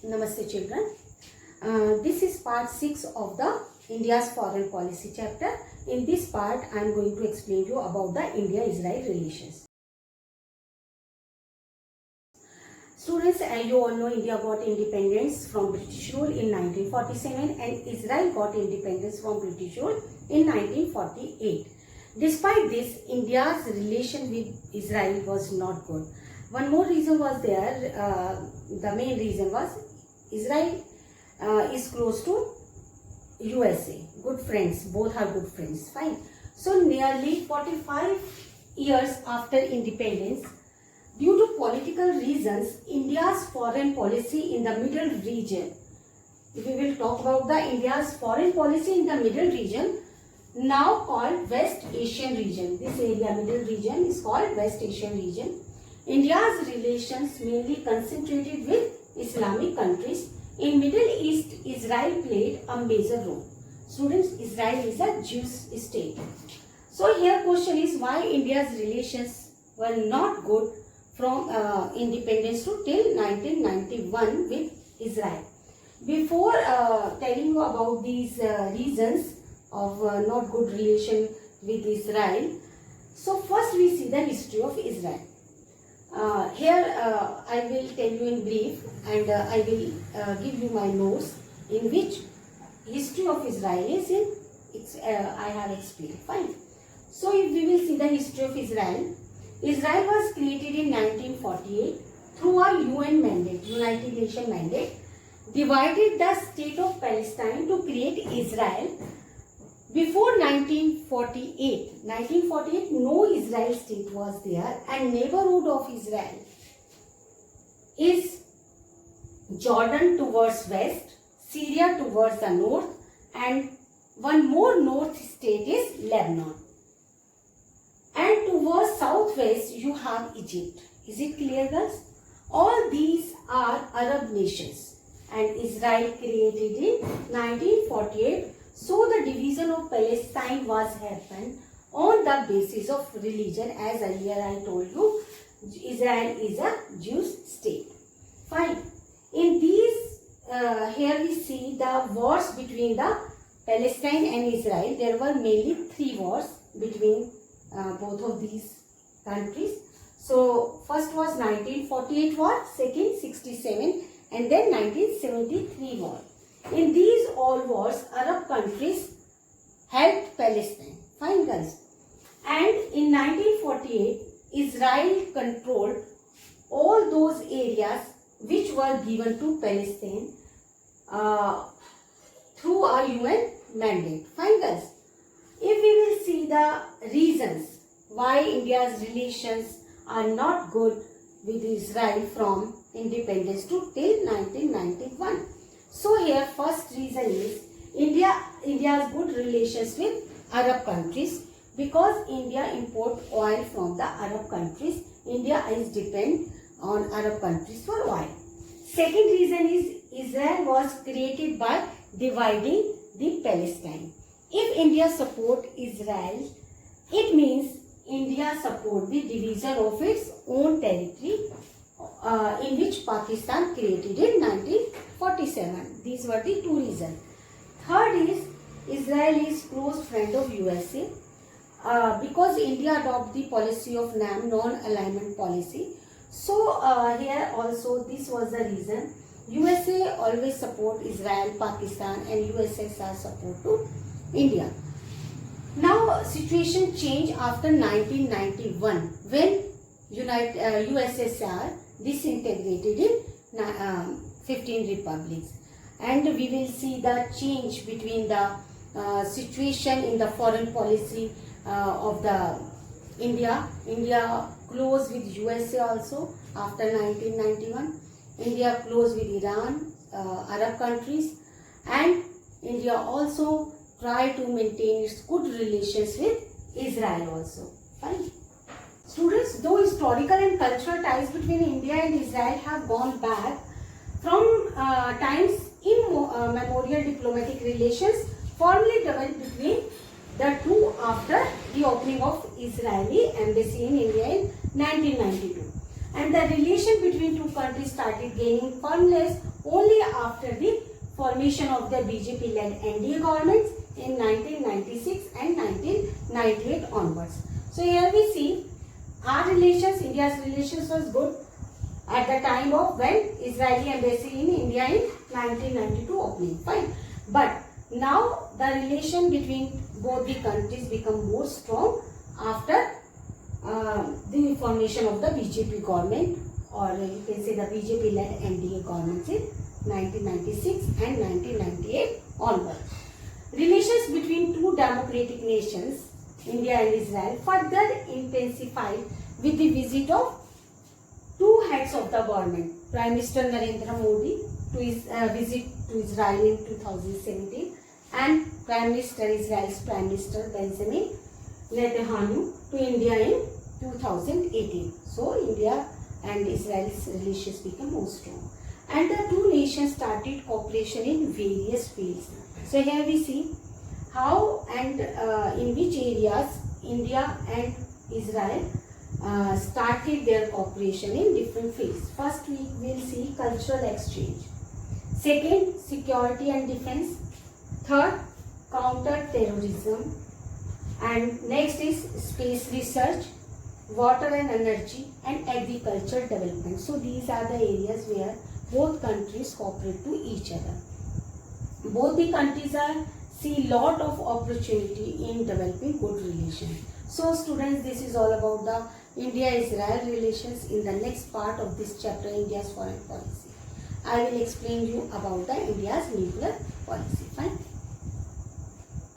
Namaste children. This is part 6 of the India's foreign policy chapter. In this part I am going to explain you about the India-Israel relations. Students, as you all know, India got independence from British rule in 1947 and Israel got independence from British rule in 1948. Despite this, India's relation with Israel was not good. One more reason was there. The main reason was Israel is close to USA. Good friends. Both are good friends. Fine. So nearly 45 years after independence, due to political reasons, India's foreign policy in the Middle region, we will talk about the India's foreign policy in the Middle region, now called West Asian region. This area, Middle region, is called West Asian region. India's relations mainly concentrated with Islamic countries. In Middle East, Israel played a major role. Students, Israel is a Jewish state. So here question is why India's relations were not good from independence to till 1991 with Israel. Before telling you about these reasons of not good relation with Israel, so first we see the history of Israel. Here I will tell you in brief and I will give you my notes in which history of Israel is in I have explained. Fine. So if we will see the history of Israel, Israel was created in 1948 through a UN mandate, United Nations mandate, divided the state of Palestine to create Israel. Before 1948, no Israel state was there, and neighborhood of Israel is Jordan towards west, Syria towards the north, and one more north state is Lebanon. And towards southwest you have Egypt. Is it clear, girls? All these are Arab nations, and Israel created in 1948. So the division of Palestine was happened on the basis of religion. As earlier I told you, Israel is a Jewish state. Fine. In these, here we see the wars between the Palestine and Israel. There were mainly 3 wars between both of these countries. So first was 1948 war, second 67, and then 1973 war. In these all wars, Arab countries helped Palestine. Fine, guys. And in 1948, Israel controlled all those areas which were given to Palestine through a UN mandate. Fine, guys. If we will see the reasons why India's relations are not good with Israel from independence to till 1991. So here first reason is India's good relations with Arab countries, because India import oil from the Arab countries. India is depend on Arab countries for oil. Second reason is Israel was created by dividing the Palestine. If India support Israel, it means India support the division of its own territory in which Pakistan created in 1947. These were the 2 reasons. Third is Israel is close friend of USA because India adopt the policy of NAM, non-alignment policy. So here also this was the reason. USA always support Israel, Pakistan, and USSR support to India. Now situation changed after 1991 when USSR disintegrated in 15 republics, and we will see the change between the situation in the foreign policy of the India close with USA also after 1991. India close with Iran, Arab countries, and India also try to maintain its good relations with Israel also. Fine. Students, though historical and cultural ties between India and Israel have gone back from times immemorial, diplomatic relations formally developed between the two after the opening of Israeli embassy in India in 1992. and the relation between two countries started gaining firmness only after the formation of the BJP-led NDA governments in 1996 and 1998 onwards. So here we see our relations, India's relations was good at the time of when Israeli embassy in India in 1992 opening. Fine. But now the relation between both the countries become more strong after the formation of the BJP government, or you can say the BJP-led NDA governments in 1996 and 1998 onward. Relations between two democratic nations, India and Israel, further intensified with the visit of two heads of the government, Prime Minister Narendra Modi to his visit to Israel in 2017 and Israel's Prime Minister Benjamin Netanyahu to India in 2018. So India and Israel's relations become more strong, and the two nations started cooperation in various fields. So here we see how and in which areas India and Israel started their cooperation in different fields. First, we will see cultural exchange. Second, security and defense. Third, counter-terrorism. And next is space research, water and energy, and agricultural development. So these are the areas where both countries cooperate to each other. Both the countries see lot of opportunity in developing good relations. So students, this is all about the India-Israel relations. In the next part of this chapter, India's foreign policy, I will explain you about the India's nuclear policy. Fine.